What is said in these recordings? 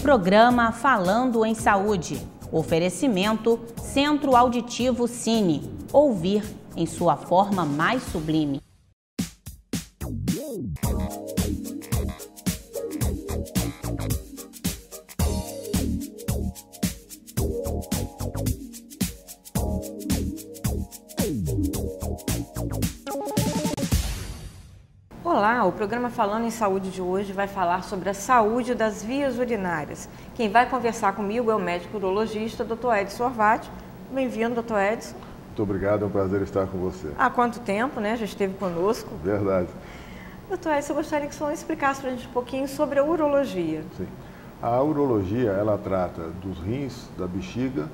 Programa Falando em Saúde. Oferecimento Centro Auditivo Cine. Ouvir em sua forma mais sublime. Olá, o programa Falando em Saúde de hoje vai falar sobre a saúde das vias urinárias. Quem vai conversar comigo é o médico urologista, Dr. Edson Orvati. Bem-vindo, Dr. Edson. Muito obrigado, é um prazer estar com você. Há quanto tempo, né? Já esteve conosco. Verdade. Dr. Edson, eu gostaria que o senhor explicasse para a gente um pouquinho sobre a urologia. Sim. A urologia, ela trata dos rins, da bexiga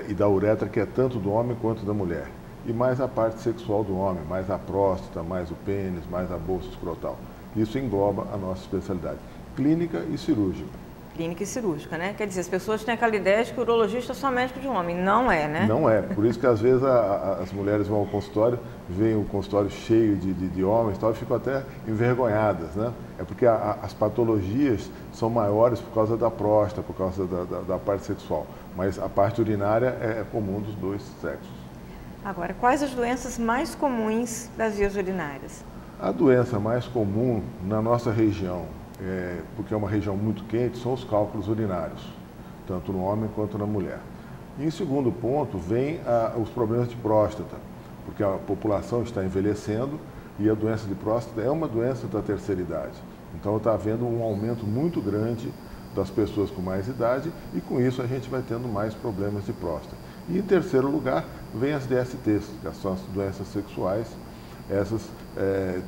e da uretra, que é tanto do homem quanto da mulher. E mais a parte sexual do homem, mais a próstata, mais o pênis, mais a bolsa escrotal. Isso engloba a nossa especialidade, clínica e cirúrgica. Clínica e cirúrgica, né? Quer dizer, as pessoas têm aquela ideia de que o urologista é só médico de homem. Não é, né? Não é. Por isso que às vezes as mulheres vão ao consultório, veem o consultório cheio de homens e tal, e ficam até envergonhadas, né? É porque as patologias são maiores por causa da próstata, por causa da parte sexual. Mas a parte urinária é comum dos dois sexos. Agora, quais as doenças mais comuns das vias urinárias? A doença mais comum na nossa região, porque é uma região muito quente, são os cálculos urinários, tanto no homem quanto na mulher. E em segundo ponto, vem os problemas de próstata, porque a população está envelhecendo e a doença de próstata é uma doença da terceira idade. Então está havendo um aumento muito grande das pessoas com mais idade e com isso a gente vai tendo mais problemas de próstata. E em terceiro lugar, vem as DSTs, que são as doenças sexuais. Essas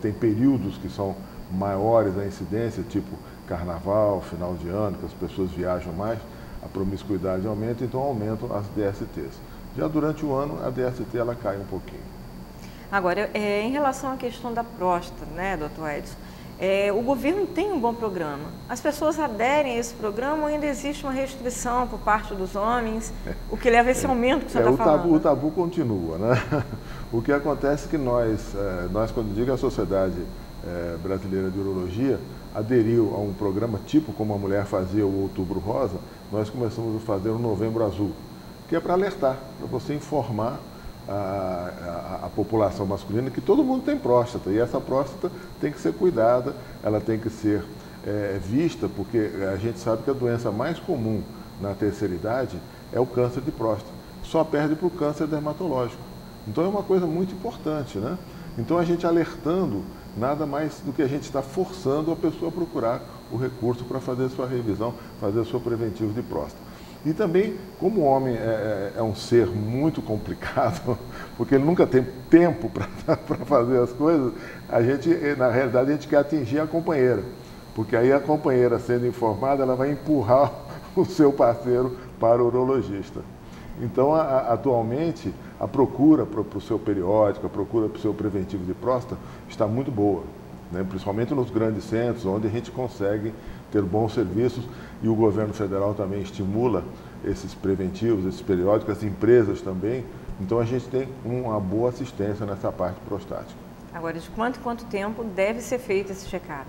têm períodos que são maiores na incidência, tipo carnaval, final de ano, que as pessoas viajam mais, a promiscuidade aumenta, então aumentam as DSTs. Já durante o ano, a DST ela cai um pouquinho. Agora, em relação à questão da próstata, né, doutor Edson, o governo tem um bom programa. As pessoas aderem a esse programa ou ainda existe uma restrição por parte dos homens, o que leva a esse aumento que você está falando? O tabu continua, né? O que acontece é que nós quando digo a Sociedade Brasileira de Urologia, aderiu a um programa tipo como a mulher fazia o Outubro Rosa, nós começamos a fazer o Novembro Azul, que é para alertar, para você informar a população masculina que todo mundo tem próstata e essa próstata tem que ser cuidada, ela tem que ser vista, porque a gente sabe que a doença mais comum na terceira idade é o câncer de próstata, só perde para o câncer dermatológico. Então é uma coisa muito importante, né? Então a gente alertando, nada mais do que a gente está forçando a pessoa a procurar o recurso para fazer sua revisão, fazer o seu preventivo de próstata. E também, como o homem é um ser muito complicado, porque ele nunca tem tempo para fazer as coisas, na realidade, a gente quer atingir a companheira. Porque aí a companheira, sendo informada, ela vai empurrar o seu parceiro para o urologista. Então, atualmente, a procura para o seu periódico, a procura para o seu preventivo de próstata está muito boa, né? Principalmente nos grandes centros, onde a gente consegue ter bons serviços e o governo federal também estimula esses preventivos, esses periódicos, as empresas também. Então, a gente tem uma boa assistência nessa parte prostática. Agora, de quanto em quanto tempo deve ser feito esse check-up?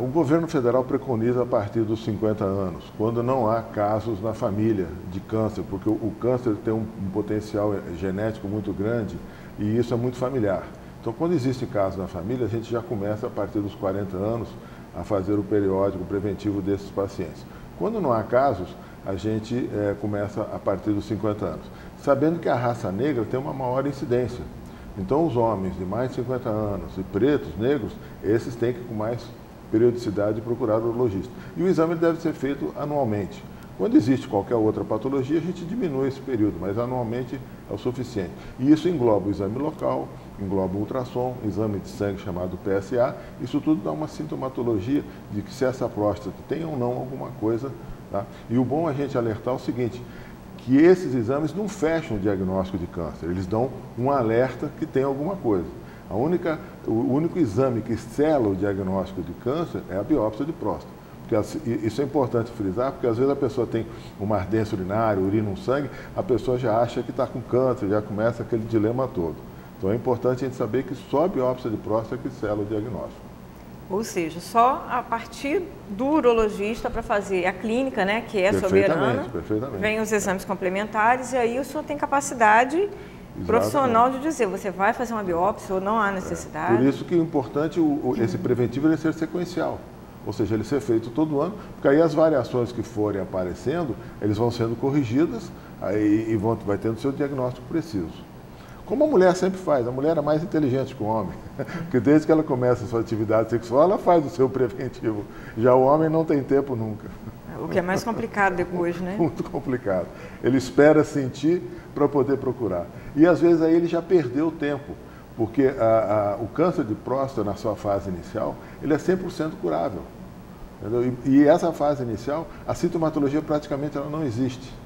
O governo federal preconiza a partir dos 50 anos, quando não há casos na família de câncer, porque o câncer tem um potencial genético muito grande e isso é muito familiar. Então, quando existe caso na família, a gente já começa a partir dos 40 anos a fazer o periódico preventivo desses pacientes. Quando não há casos, a gente começa a partir dos 50 anos, sabendo que a raça negra tem uma maior incidência. Então, os homens de mais de 50 anos e pretos, negros, esses têm que, com mais periodicidade, procurar o urologista. E o exame deve ser feito anualmente. Quando existe qualquer outra patologia, a gente diminui esse período, mas anualmente é o suficiente. E isso engloba o exame local, engloba o ultrassom, exame de sangue chamado PSA. Isso tudo dá uma sintomatologia de que se essa próstata tem ou não alguma coisa. Tá? E o bom é a gente alertar o seguinte, que esses exames não fecham o diagnóstico de câncer, eles dão um alerta que tem alguma coisa. O único exame que sela o diagnóstico de câncer é a biópsia de próstata. Isso é importante frisar, porque às vezes a pessoa tem uma ardência urinária, urina no sangue, a pessoa já acha que está com câncer, já começa aquele dilema todo. Então é importante a gente saber que só a biópsia de próstata é que sela o diagnóstico. Ou seja, só a partir do urologista para fazer a clínica, né, que é soberana, vem os exames complementares e aí o senhor tem capacidade profissional de dizer, você vai fazer uma biópsia ou não há necessidade. Por isso que é importante esse preventivo ele ser sequencial, ou seja, ele ser feito todo ano, porque aí as variações que forem aparecendo, eles vão sendo corrigidas aí, vai tendo o seu diagnóstico preciso. Como a mulher sempre faz, a mulher é mais inteligente que o homem, porque desde que ela começa a sua atividade sexual, ela faz o seu preventivo. Já o homem não tem tempo nunca. O que é mais complicado depois, né? Muito complicado. Ele espera sentir para poder procurar. E às vezes aí ele já perdeu o tempo, porque o câncer de próstata na sua fase inicial, ele é 100% curável. Entendeu? E essa fase inicial, a sintomatologia praticamente ela não existe.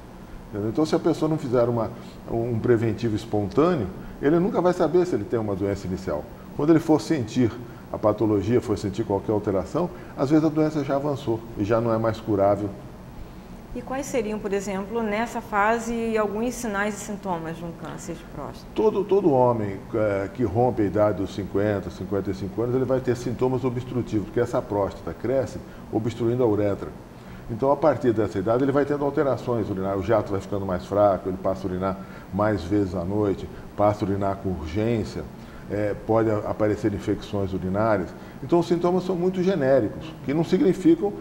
Entendeu? Então, se a pessoa não fizer um preventivo espontâneo, ele nunca vai saber se ele tem uma doença inicial. Quando ele for sentir a patologia, for sentir qualquer alteração, às vezes a doença já avançou e já não é mais curável. E quais seriam, por exemplo, nessa fase, alguns sinais e sintomas de um câncer de próstata? Todo homem que rompe a idade dos 50, 55 anos, ele vai ter sintomas obstrutivos, porque essa próstata cresce obstruindo a uretra. Então, a partir dessa idade, ele vai tendo alterações urinárias, o jato vai ficando mais fraco, ele passa a urinar mais vezes à noite, passa a urinar com urgência, pode aparecer infecções urinárias. Então, os sintomas são muito genéricos, que não significam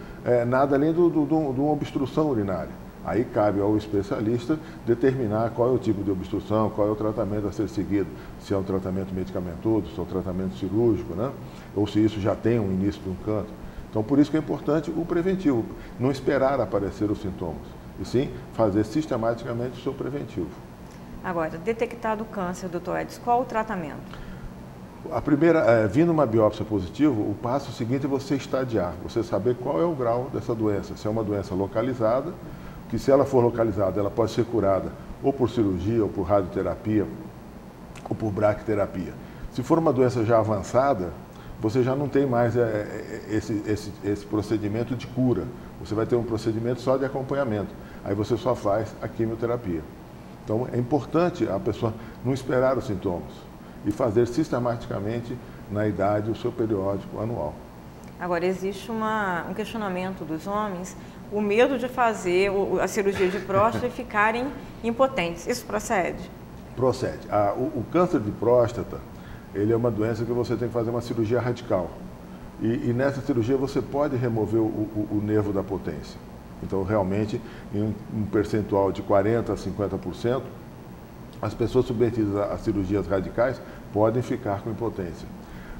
nada além de uma obstrução urinária. Aí cabe ao especialista determinar qual é o tipo de obstrução, qual é o tratamento a ser seguido, se é um tratamento medicamentoso, se é um tratamento cirúrgico, né? Ou se isso já tem um início de um câncer. Então, por isso que é importante o preventivo, não esperar aparecer os sintomas, e sim fazer sistematicamente o seu preventivo. Agora, detectado o câncer, doutor Edson, qual o tratamento? A primeira, vindo uma biópsia positiva, o passo seguinte é você estadiar, você saber qual é o grau dessa doença. Se é uma doença localizada, que se ela for localizada, ela pode ser curada ou por cirurgia, ou por radioterapia, ou por braquiterapia. Se for uma doença já avançada, você já não tem mais esse procedimento de cura. Você vai ter um procedimento só de acompanhamento. Aí você só faz a quimioterapia. Então, é importante a pessoa não esperar os sintomas e fazer sistematicamente, na idade, o seu periódico anual. Agora, existe um questionamento dos homens, o medo de fazer a cirurgia de próstata e ficarem impotentes. Isso procede? Procede. O câncer de próstata, ele é uma doença que você tem que fazer uma cirurgia radical. E nessa cirurgia você pode remover o nervo da potência. Então, realmente, em um percentual de 40% a 50%, as pessoas submetidas a cirurgias radicais podem ficar com impotência.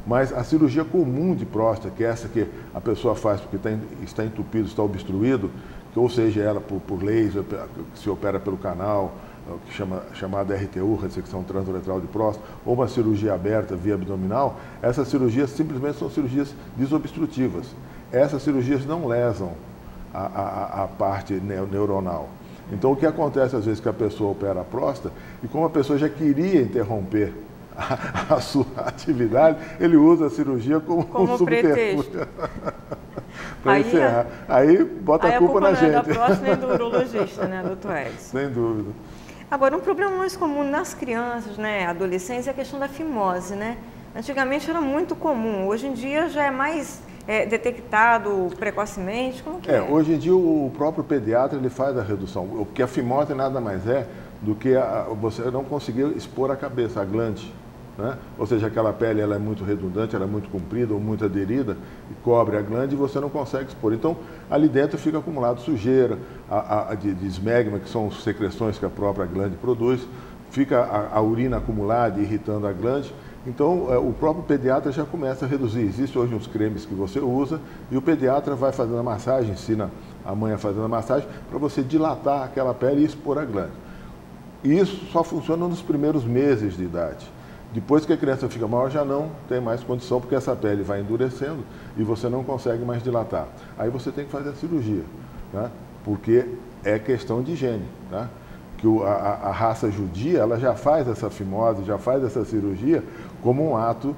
Mas a cirurgia comum de próstata, que é essa que a pessoa faz porque está entupido, está obstruído, ou seja, ela por laser, que se opera pelo canal, chamada RTU, ressecção transuretral de próstata, ou uma cirurgia aberta via abdominal, essas cirurgias simplesmente são cirurgias desobstrutivas. Essas cirurgias não lesam a parte neuronal. Então, o que acontece às vezes que a pessoa opera a próstata, e como a pessoa já queria interromper a sua atividade, ele usa a cirurgia como um subterfúgio. Para encerrar. Aí bota a culpa na gente. Não é da próstata nem do urologista, né, doutor Edson? Sem dúvida. Agora, um problema mais comum nas crianças, né, adolescentes, é a questão da fimose, né? Antigamente era muito comum, hoje em dia já é mais detectado precocemente, como que é? Hoje em dia o próprio pediatra ele faz a redução, porque a fimose nada mais é do que você não conseguir expor a cabeça, a glande, né? Ou seja, aquela pele ela é muito redundante, ela é muito comprida ou muito aderida e cobre a glande e você não consegue expor. Então, ali dentro fica acumulado sujeira, de esmegma, que são secreções que a própria glande produz, fica a urina acumulada e irritando a glande. Então, o próprio pediatra já começa a reduzir. Existem hoje uns cremes que você usa e o pediatra vai fazendo a massagem, ensina a mãe a fazer a massagem para você dilatar aquela pele e expor a glande. E isso só funciona nos primeiros meses de idade. Depois que a criança fica maior, já não tem mais condição, porque essa pele vai endurecendo e você não consegue mais dilatar. Aí você tem que fazer a cirurgia, né? Porque é questão de higiene, né? Que a raça judia, ela já faz essa fimose, já faz essa cirurgia como um ato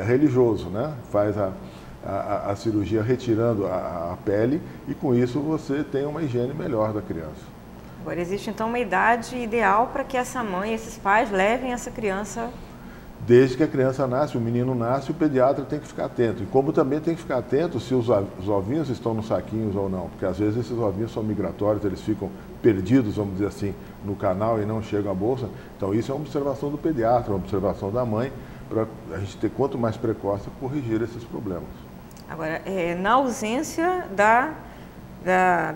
religioso, né? Faz a cirurgia retirando a pele e com isso você tem uma higiene melhor da criança. Agora, existe então uma idade ideal para que essa mãe, esses pais levem essa criança Desde que a criança nasce, o menino nasce, o pediatra tem que ficar atento. E como também tem que ficar atento se os ovinhos estão nos saquinhos ou não, porque às vezes esses ovinhos são migratórios, eles ficam perdidos, vamos dizer assim, no canal e não chegam à bolsa. Então isso é uma observação do pediatra, uma observação da mãe, para a gente ter quanto mais precoce corrigir esses problemas. Agora, na ausência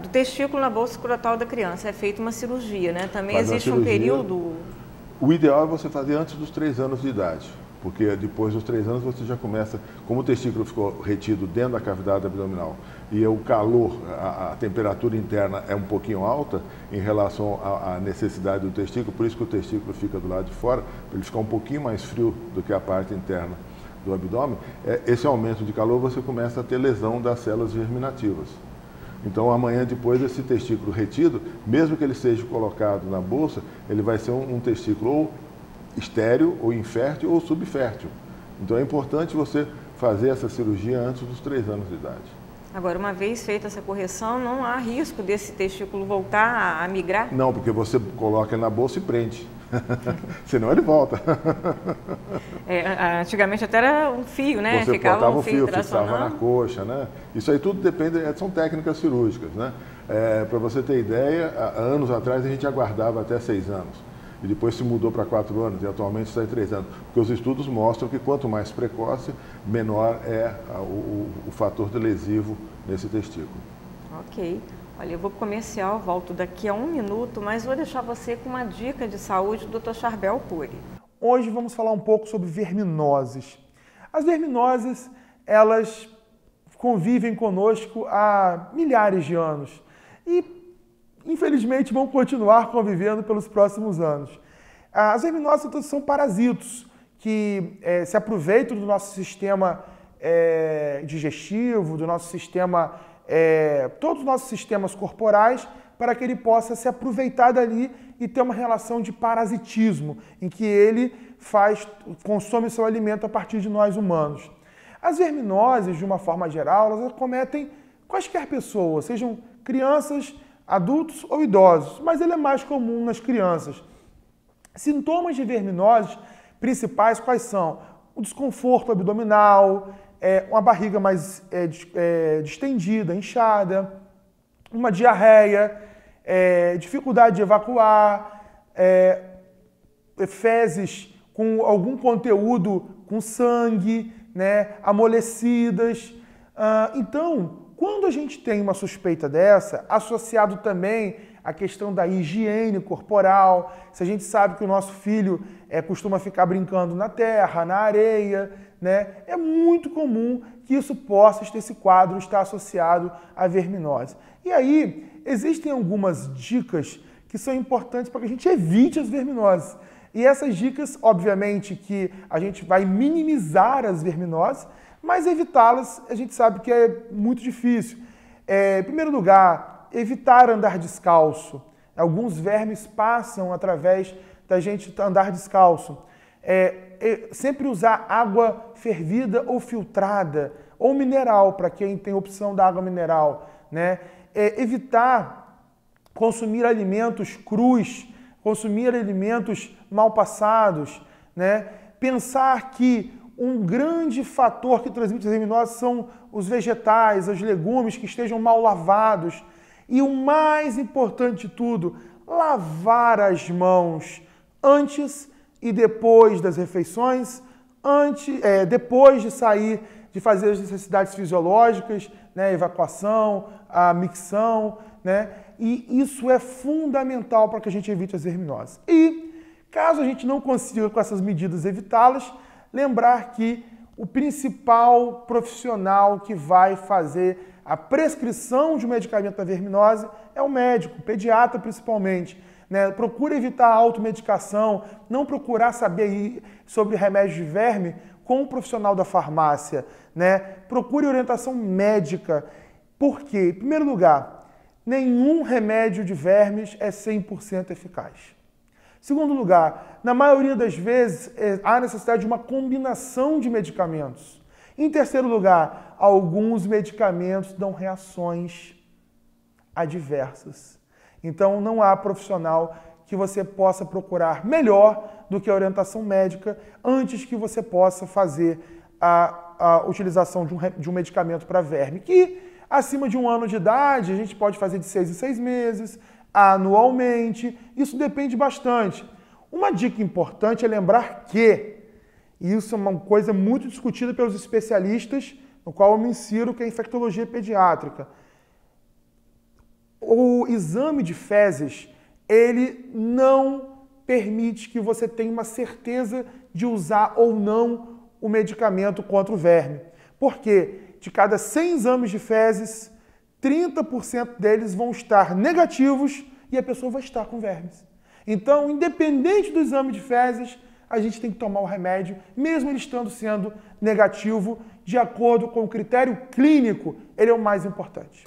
do testículo na bolsa escrotal da criança, é feita uma cirurgia, né? Também existe um período... O ideal é você fazer antes dos 3 anos de idade, porque depois dos 3 anos você já começa, como o testículo ficou retido dentro da cavidade abdominal e o calor, a temperatura interna é um pouquinho alta em relação à necessidade do testículo, por isso que o testículo fica do lado de fora, para ele ficar um pouquinho mais frio do que a parte interna do abdômen. Esse aumento de calor você começa a ter lesão das células germinativas. Então, amanhã, depois desse testículo retido, mesmo que ele seja colocado na bolsa, ele vai ser um testículo ou estéril, ou infértil, ou subfértil. Então, é importante você fazer essa cirurgia antes dos 3 anos de idade. Agora, uma vez feita essa correção, não há risco desse testículo voltar a migrar? Não, porque você coloca ele na bolsa e prende. Senão ele volta. Antigamente até era um fio, né? Você ficava botava um fio fixava na coxa, né? Isso aí tudo depende, são técnicas cirúrgicas, né? Para você ter ideia, há anos atrás a gente aguardava até 6 anos. E depois se mudou para 4 anos e atualmente está em 3 anos. Porque os estudos mostram que quanto mais precoce, menor é o fator de lesivo nesse testículo. Ok. Olha, eu vou para o comercial, volto daqui a 1 minuto, mas vou deixar você com uma dica de saúde do Dr. Charbel Puri. Hoje vamos falar um pouco sobre verminoses. As verminoses, elas convivem conosco há milhares de anos e, infelizmente, vão continuar convivendo pelos próximos anos. As verminoses são parasitos que se aproveitam do nosso sistema digestivo, do nosso sistema todos os nossos sistemas corporais para que ele possa se aproveitar dali e ter uma relação de parasitismo, em que ele consome seu alimento a partir de nós humanos. As verminoses, de uma forma geral, elas acometem quaisquer pessoas, sejam crianças, adultos ou idosos, mas ele é mais comum nas crianças. Sintomas de verminoses principais quais são? O desconforto abdominal, uma barriga mais distendida, inchada, uma diarreia, dificuldade de evacuar, fezes com algum conteúdo com sangue, né, amolecidas. Então, quando a gente tem uma suspeita dessa, associado também à questão da higiene corporal, se a gente sabe que o nosso filho costuma ficar brincando na terra, na areia, né, é muito comum que isso possa, esse quadro estar associado à verminose. E aí, existem algumas dicas que são importantes para que a gente evite as verminoses. E essas dicas, obviamente, que a gente vai minimizar as verminoses, mas evitá-las a gente sabe que é muito difícil. Em primeiro lugar, evitar andar descalço. Alguns vermes passam através da gente andar descalço. Sempre usar água fervida ou filtrada, ou mineral, para quem tem opção da água mineral, né? Evitar consumir alimentos crus, consumir alimentos mal passados, né? Pensar que um grande fator que transmite as verminoses são os vegetais, os legumes que estejam mal lavados. E o mais importante de tudo, lavar as mãos antes e depois das refeições, depois de sair, de fazer as necessidades fisiológicas, né, evacuação, a micção, né? E isso é fundamental para que a gente evite as verminoses. E, caso a gente não consiga com essas medidas evitá-las, lembrar que o principal profissional que vai fazer a prescrição de um medicamento para verminose é o médico, o pediatra principalmente. Né? Procure evitar a automedicação, não procurar saber sobre remédios de verme com um profissional da farmácia. Né? Procure orientação médica. Por quê? Em primeiro lugar, nenhum remédio de vermes é 100% eficaz. Segundo lugar, na maioria das vezes há necessidade de uma combinação de medicamentos. Em terceiro lugar, alguns medicamentos dão reações adversas. Então não há profissional que você possa procurar melhor do que a orientação médica antes que você possa fazer a utilização de um medicamento para verme, que acima de 1 ano de idade a gente pode fazer de 6 em 6 meses, anualmente, isso depende bastante. Uma dica importante é lembrar que isso é uma coisa muito discutida pelos especialistas, no qual eu me insiro, que é a infectologia pediátrica. O exame de fezes, ele não permite que você tenha uma certeza de usar ou não o medicamento contra o verme. Porque de cada 100 exames de fezes, 30% deles vão estar negativos e a pessoa vai estar com vermes. Então, independente do exame de fezes, a gente tem que tomar o remédio, mesmo ele estando sendo negativo, de acordo com o critério clínico, ele é o mais importante.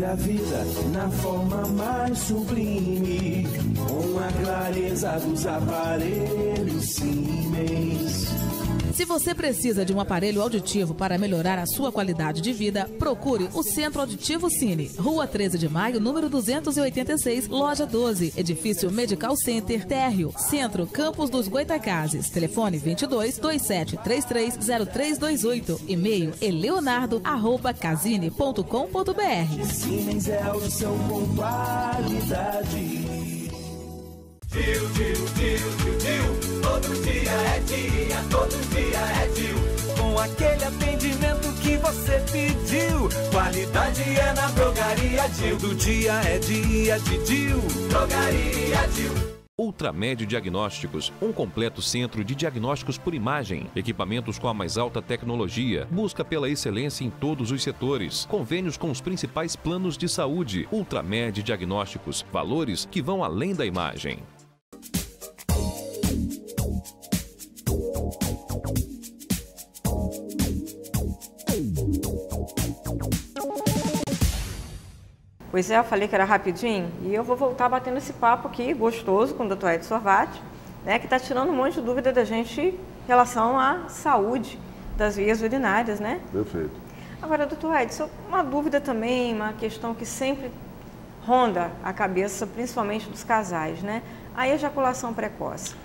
A vida na forma mais sublime, com a clareza dos aparelhos Siemens. Se você precisa de um aparelho auditivo para melhorar a sua qualidade de vida, procure o Centro Auditivo Cine, Rua 13 de Maio, número 286, Loja 12, Edifício Medical Center, Térreo, Centro, Campos dos Goitacazes. Telefone 22 27 33 0328. E-mail eleonardo@casine.com.br. Siemens é audição com qualidade. Todo dia é dia, todo dia é Dil. Com aquele atendimento que você pediu. Qualidade é na Drogaria Dil. Do dia é dia de Dil. Drogaria Dil. Ultramed Diagnósticos, um completo centro de diagnósticos por imagem, equipamentos com a mais alta tecnologia, busca pela excelência em todos os setores, convênios com os principais planos de saúde. Ultramed Diagnósticos, valores que vão além da imagem. Pois é, eu falei que era rapidinho e eu vou voltar batendo esse papo aqui, gostoso, com o Dr. Edson Sorvati, né, que está tirando um monte de dúvida da gente em relação à saúde das vias urinárias, né? Perfeito. Agora, Dr. Edson, uma dúvida também, uma questão que sempre ronda a cabeça, principalmente dos casais, né? A ejaculação precoce.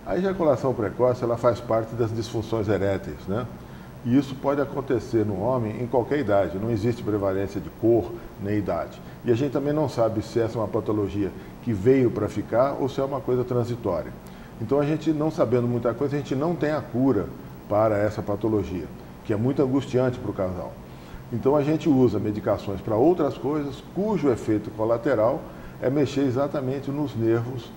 A ejaculação precoce, ela faz parte das disfunções eréteis, né? E isso pode acontecer no homem em qualquer idade, não existe prevalência de cor nem idade. E a gente também não sabe se essa é uma patologia que veio para ficar ou se é uma coisa transitória. Então a gente, não sabendo muita coisa, a gente não tem a cura para essa patologia, que é muito angustiante para o casal. Então a gente usa medicações para outras coisas, cujo efeito colateral é mexer exatamente nos nervos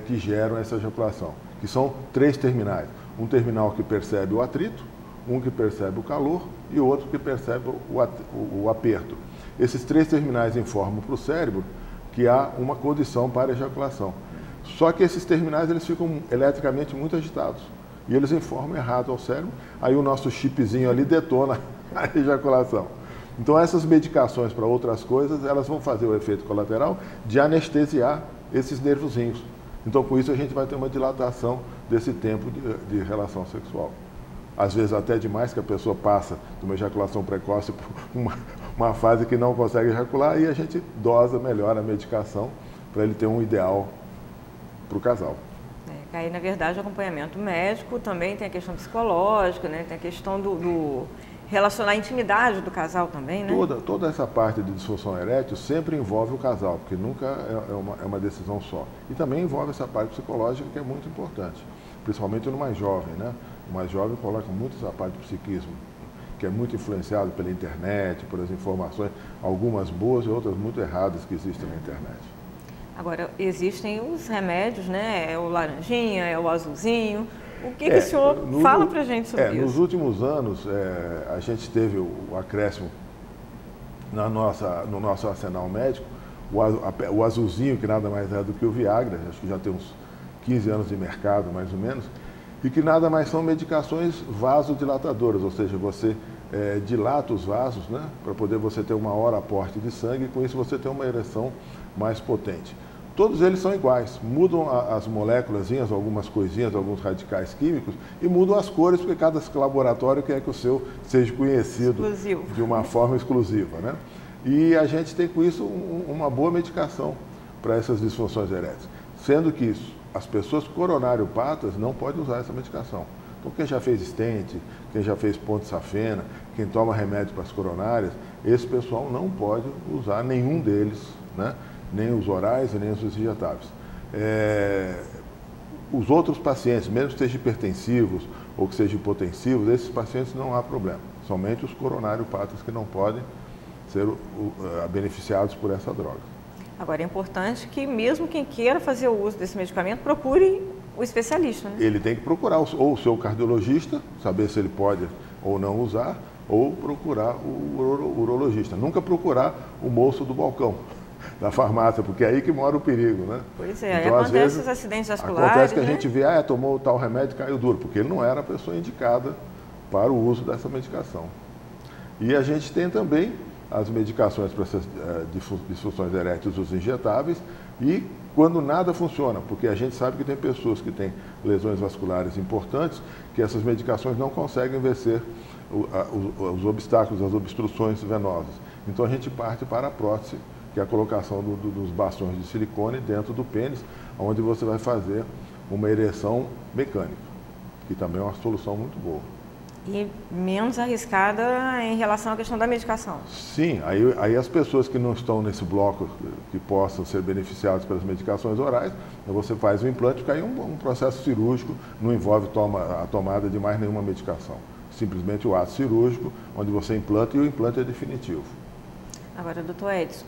que geram essa ejaculação, que são 3 terminais. Um terminal que percebe o atrito, um que percebe o calor e outro que percebe o aperto. Esses 3 terminais informam para o cérebro que há uma condição para a ejaculação. Só que esses terminais eles ficam eletricamente muito agitados e eles informam errado ao cérebro, aí o nosso chipzinho ali detona a ejaculação. Então essas medicações para outras coisas, elas vão fazer o efeito colateral de anestesiar esses nervozinhos. Então com isso a gente vai ter uma dilatação desse tempo de relação sexual. Às vezes até demais, que a pessoa passa de uma ejaculação precoce por uma fase que não consegue ejacular e a gente dosa melhor a medicação para ele ter um ideal para o casal. Aí, na verdade, o acompanhamento médico também tem a questão psicológica, né? Tem a questão do relacionar a intimidade do casal também, né? Toda essa parte de disfunção erétil sempre envolve o casal, porque nunca é uma decisão só. E também envolve essa parte psicológica que é muito importante, principalmente no mais jovem, né? O mais jovem coloca muito essa parte do psiquismo, que é muito influenciado pela internet, pelas informações, algumas boas e outras muito erradas que existem na internet. Agora, existem os remédios, né? É o laranjinha, é o azulzinho. O que o senhor fala pra gente sobre isso? Nos últimos anos, a gente teve o acréscimo no nosso arsenal médico, o azulzinho, que nada mais é do que o Viagra, acho que já tem uns 15 anos de mercado, mais ou menos, e que nada mais são medicações vasodilatadoras, ou seja, você dilata os vasos, né, para poder você ter um maior aporte de sangue e com isso você ter uma ereção mais potente. todos eles são iguais. Mudam as moléculas, algumas coisinhas, alguns radicais químicos, e mudam as cores, porque cada laboratório quer que o seu seja conhecido de uma forma exclusiva, né? E a gente tem com isso uma boa medicação para essas disfunções eréteis. Sendo que as pessoas coronariopatas não podem usar essa medicação. Então, quem já fez stent, quem já fez ponte safena, quem toma remédio para as coronárias, esse pessoal não pode usar nenhum deles, né? Nem os orais e nem os injetáveis. Os outros pacientes, mesmo que sejam hipertensivos ou que sejam hipotensivos, esses pacientes não há problema. Somente os coronariopatas que não podem ser beneficiados por essa droga. Agora, é importante que mesmo quem queira fazer o uso desse medicamento, procure o especialista, né? Ele tem que procurar ou o seu cardiologista, saber se ele pode ou não usar, ou procurar o urologista. Nunca procurar o moço do balcão da farmácia, porque é aí que mora o perigo, né? Pois é, então, acontece vezes, os acidentes vasculares, acontece que a né? gente vê, tomou tal remédio e caiu duro, porque ele não era a pessoa indicada para o uso dessa medicação. E a gente tem também as medicações para essas disfunções eréteis, os injetáveis, e quando nada funciona, porque a gente sabe que tem pessoas que têm lesões vasculares importantes, que essas medicações não conseguem vencer os obstáculos, as obstruções venosas. Então a gente parte para a prótese, que é a colocação dos bastões de silicone dentro do pênis, onde você vai fazer uma ereção mecânica, que também é uma solução muito boa. E menos arriscada em relação à questão da medicação. Sim, aí as pessoas que não estão nesse bloco, que possam ser beneficiadas pelas medicações orais, você faz o implante, porque aí é um processo cirúrgico, não envolve a tomada de mais nenhuma medicação. Simplesmente o ato cirúrgico, onde você implanta e o implante é definitivo. Agora, doutor Edson,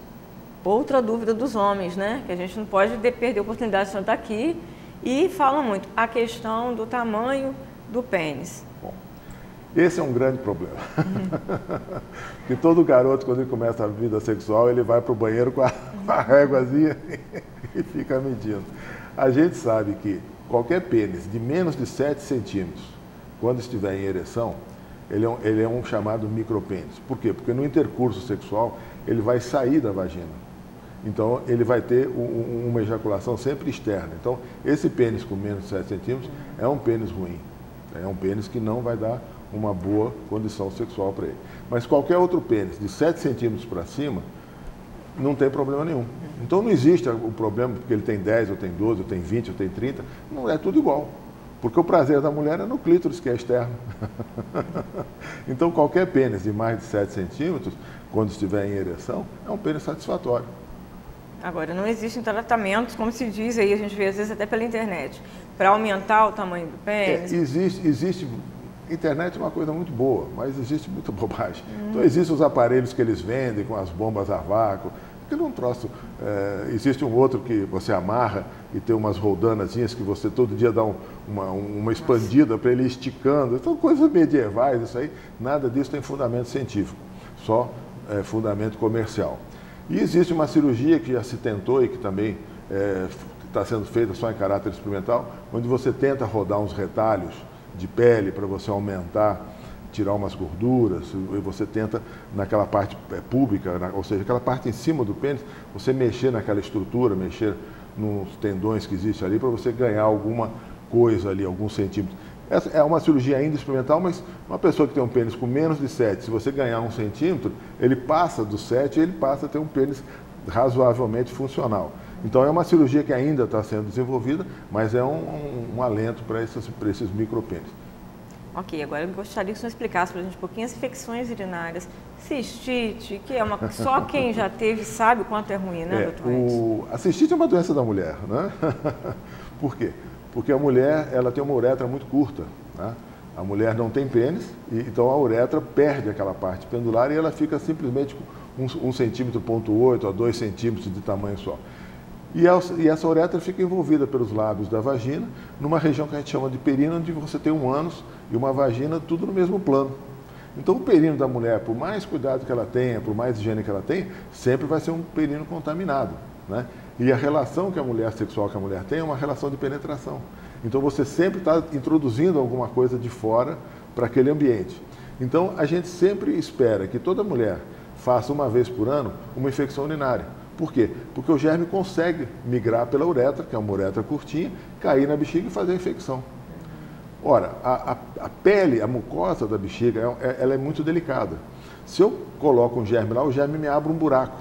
outra dúvida dos homens, né? Que a gente não pode perder a oportunidade de estar aqui, e falam muito a questão do tamanho do pênis. Esse é um grande problema. Porque todo garoto, quando ele começa a vida sexual, ele vai para o banheiro com a réguazinha e fica medindo. A gente sabe que qualquer pênis de menos de 7 centímetros, quando estiver em ereção, ele é um chamado micropênis. Por quê? Porque no intercurso sexual, ele vai sair da vagina. Então, ele vai ter uma ejaculação sempre externa. Então, esse pênis com menos de 7 centímetros é um pênis ruim. É um pênis que não vai dar uma boa condição sexual para ele. Mas qualquer outro pênis de 7 centímetros para cima, não tem problema nenhum. Então não existe o problema porque ele tem 10, ou tem 12, ou tem 20, ou tem 30, não é tudo igual. Porque o prazer da mulher é no clítoris, que é externo. Então qualquer pênis de mais de 7 centímetros, quando estiver em ereção, é um pênis satisfatório. Agora, não existem tratamentos, como se diz aí, a gente vê às vezes até pela internet, para aumentar o tamanho do pênis? Existe. Internet é uma coisa muito boa, mas existe muita bobagem. Então, existem os aparelhos que eles vendem com as bombas a vácuo. Aquilo é um troço. Existe um outro que você amarra e tem umas roldanazinhas que você todo dia dá uma expandida para ele ir esticando. São coisas medievais, isso aí. Nada disso tem fundamento científico, só fundamento comercial. E existe uma cirurgia que já se tentou e que também está sendo feita só em caráter experimental, onde você tenta rodar uns retalhos de pele para você aumentar, tirar umas gorduras, e você tenta naquela parte pública, ou seja, aquela parte em cima do pênis, você mexer naquela estrutura, mexer nos tendões que existem ali para você ganhar alguma coisa ali, alguns centímetros. Essa é uma cirurgia ainda experimental, mas uma pessoa que tem um pênis com menos de 7, se você ganhar 1 centímetro, ele passa dos 7 e ele passa a ter um pênis razoavelmente funcional. Então é uma cirurgia que ainda está sendo desenvolvida, mas é um alento para esses micropênis. Ok, agora eu gostaria que o senhor explicasse para a gente um pouquinho as infecções urinárias, cistite, que só quem já teve sabe o quanto é ruim, né, doutor? A cistite é uma doença da mulher, né? Por quê? Porque a mulher ela tem uma uretra muito curta, né? A mulher não tem pênis, então a uretra perde aquela parte pendular e ela fica simplesmente com 1,8 centímetro a 2 centímetros de tamanho só. E essa uretra fica envolvida pelos lábios da vagina, numa região que a gente chama de períneo, onde você tem um ânus e uma vagina, tudo no mesmo plano. Então o períneo da mulher, por mais cuidado que ela tenha, por mais higiene que ela tenha, sempre vai ser um períneo contaminado, né? E a relação que a mulher sexual que a mulher tem é uma relação de penetração. Então você sempre está introduzindo alguma coisa de fora para aquele ambiente. Então a gente sempre espera que toda mulher faça uma vez por ano uma infecção urinária. Por quê? Porque o germe consegue migrar pela uretra, que é uma uretra curtinha, cair na bexiga e fazer a infecção. Ora, a pele, a mucosa da bexiga, ela é muito delicada. Se eu coloco um germe lá, o germe me abre um buraco.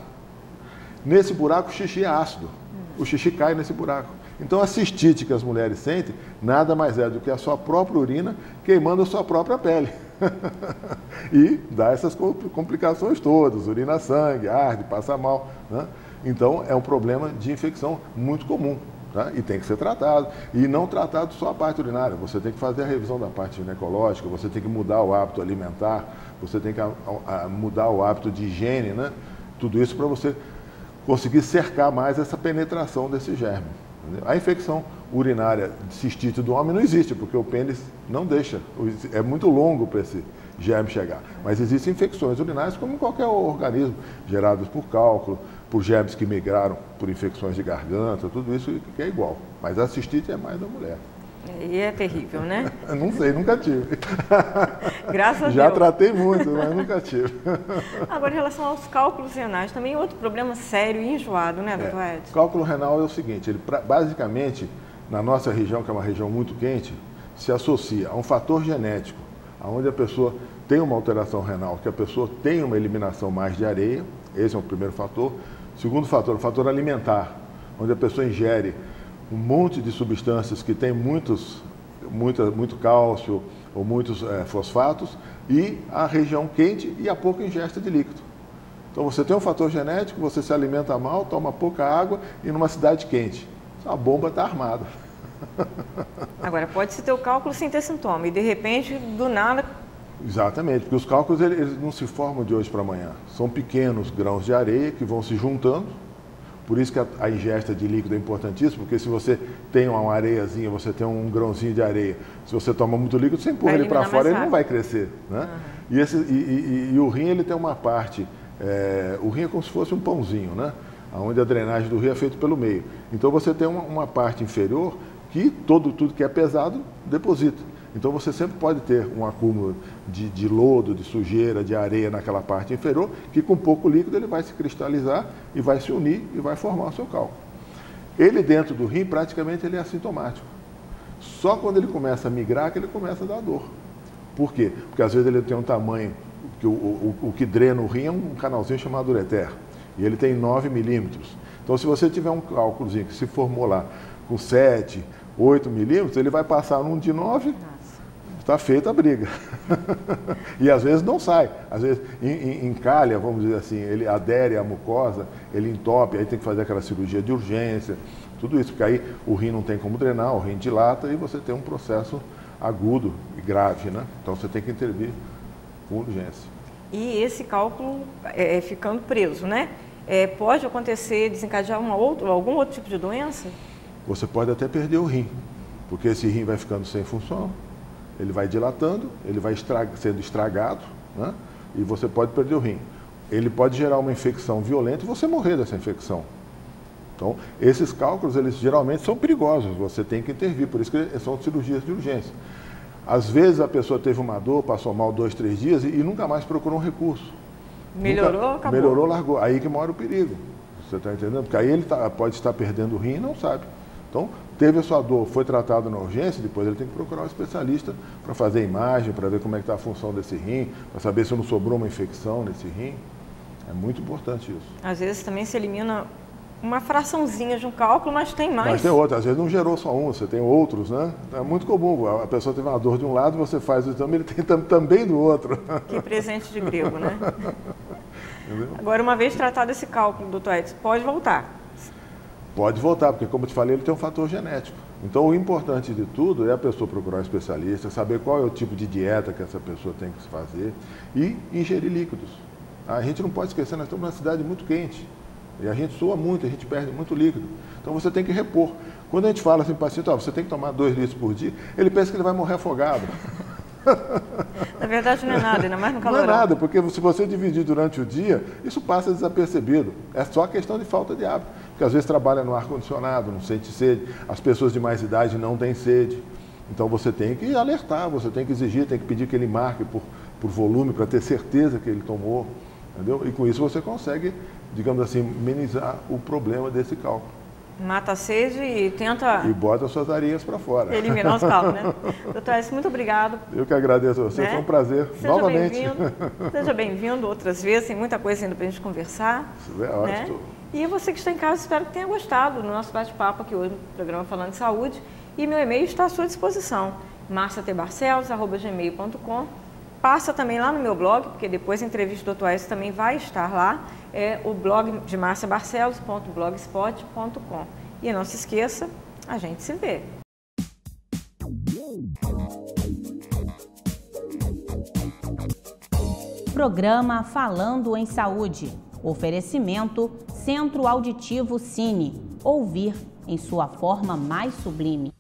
Nesse buraco, o xixi é ácido. O xixi cai nesse buraco. Então, a cistite que as mulheres sentem, nada mais é do que a sua própria urina queimando a sua própria pele. E dá essas complicações todas, urina sangue, arde, passa mal, né? Então, é um problema de infecção muito comum, tá? E tem que ser tratado. E não tratado só a parte urinária, você tem que fazer a revisão da parte ginecológica, você tem que mudar o hábito alimentar, você tem que mudar o hábito de higiene, né? Tudo isso para você conseguir cercar mais essa penetração desse germe. A infecção urinária de cistite do homem não existe, porque o pênis não deixa, é muito longo para esse germe chegar. Mas existem infecções urinárias, como em qualquer organismo, geradas por cálculo, por germes que migraram por infecções de garganta, tudo isso que é igual. Mas a cistite é mais da mulher. E é terrível, né? Não sei, nunca tive. Graças a Deus. Já tratei muito, mas nunca tive. Agora, em relação aos cálculos renais, também é outro problema sério e enjoado, né, doutor Edson? Cálculo renal é o seguinte, ele basicamente, na nossa região, que é uma região muito quente, se associa a um fator genético, onde a pessoa tem uma alteração renal, que a pessoa tem uma eliminação mais de areia, esse é o primeiro fator. Segundo fator, o fator alimentar, onde a pessoa ingere um monte de substâncias que tem muito cálcio ou muitos fosfatos, e a região quente e a pouca ingesta de líquido. Então você tem um fator genético, você se alimenta mal, toma pouca água e numa cidade quente. A bomba está armada. Agora, pode-se ter o cálculo sem ter sintoma e de repente, do nada... Exatamente, porque os cálculos eles não se formam de hoje para amanhã. São pequenos grãos de areia que vão se juntando. Por isso que a ingesta de líquido é importantíssima, porque se você tem uma areiazinha, você tem um grãozinho de areia, se você toma muito líquido, você empurra ele para fora, ele não vai crescer, né? E o rim, ele tem uma parte, o rim é como se fosse um pãozinho, né? Onde a drenagem do rim é feita pelo meio. Então você tem uma parte inferior que tudo que é pesado deposita. Então você sempre pode ter um acúmulo de lodo, de sujeira, de areia naquela parte inferior, que com pouco líquido ele vai se cristalizar e vai se unir e vai formar o seu cálculo. Ele dentro do rim, praticamente ele é assintomático. Só quando ele começa a migrar que ele começa a dar dor. Por quê? Porque às vezes ele tem um tamanho, que o que drena o rim é um canalzinho chamado ureter, e ele tem 9 milímetros. Então se você tiver um cálculozinho que se formou lá com 7, 8 milímetros, ele vai passar num de 9... Está feita a briga. E às vezes não sai. Às vezes encalha, vamos dizer assim, ele adere à mucosa, ele entope, aí tem que fazer aquela cirurgia de urgência, tudo isso, porque aí o rim não tem como drenar, o rim dilata e você tem um processo agudo e grave, né? Então você tem que intervir com urgência. E esse cálculo ficando preso, né? Pode acontecer, desencadear algum outro tipo de doença? Você pode até perder o rim, porque esse rim vai ficando sem função. Ele vai dilatando, ele vai sendo estragado, né? E você pode perder o rim. Ele pode gerar uma infecção violenta e você morrer dessa infecção. Então, esses cálculos, eles geralmente são perigosos, você tem que intervir, por isso que são cirurgias de urgência. Às vezes a pessoa teve uma dor, passou mal 2, 3 dias e nunca mais procurou um recurso. Melhorou, acabou. Melhorou, largou. Aí que mora o perigo. Você está entendendo? Porque aí ele pode estar perdendo o rim e não sabe. Então, teve a sua dor, foi tratado na urgência, depois ele tem que procurar um especialista para fazer imagem, para ver como é que está a função desse rim, para saber se não sobrou uma infecção nesse rim. É muito importante isso. Às vezes também se elimina uma fraçãozinha de um cálculo, mas tem mais. Mas tem outra, às vezes não gerou só um, você tem outros, né? É muito comum, a pessoa teve uma dor de um lado, você faz o exame, ele tem também do outro. Que presente de grego, né? Agora, uma vez tratado esse cálculo, doutor Edson, pode voltar? Pode voltar, porque como eu te falei, ele tem um fator genético. Então o importante de tudo é a pessoa procurar um especialista, saber qual é o tipo de dieta que essa pessoa tem que fazer e ingerir líquidos. A gente não pode esquecer, nós estamos numa cidade muito quente e a gente sua muito, a gente perde muito líquido. Então você tem que repor. Quando a gente fala assim para o paciente, você tem que tomar 2 litros por dia, ele pensa que ele vai morrer afogado. Na verdade não é nada, ainda mais no calorão. Não é nada, porque se você dividir durante o dia, isso passa desapercebido. É só questão de falta de hábito. Porque às vezes trabalha no ar-condicionado, não sente sede, as pessoas de mais idade não têm sede. Então você tem que alertar, você tem que exigir, tem que pedir que ele marque por volume, para ter certeza que ele tomou. Entendeu? E com isso você consegue digamos assim, minimizar o problema desse cálculo. Mata a sede e tenta... E bota as suas arinhas para fora. Eliminar os cálculos, né? Doutor Edson, muito obrigado. Eu que agradeço a você, né? Foi um prazer. Seja novamente. Seja bem-vindo outras vezes, tem muita coisa ainda para a gente conversar. Né? E você que está em casa, espero que tenha gostado do nosso bate-papo aqui hoje no programa Falando de Saúde. E meu e-mail está à sua disposição, marciatbarcelos@gmail.com. Passa também lá no meu blog, porque depois a entrevista do Dr. Edson também vai estar lá, é o blog de marciabarcelos.blogspot.com. E não se esqueça, a gente se vê. Programa Falando em Saúde. Oferecimento Centro Auditivo Cine. Ouvir em sua forma mais sublime.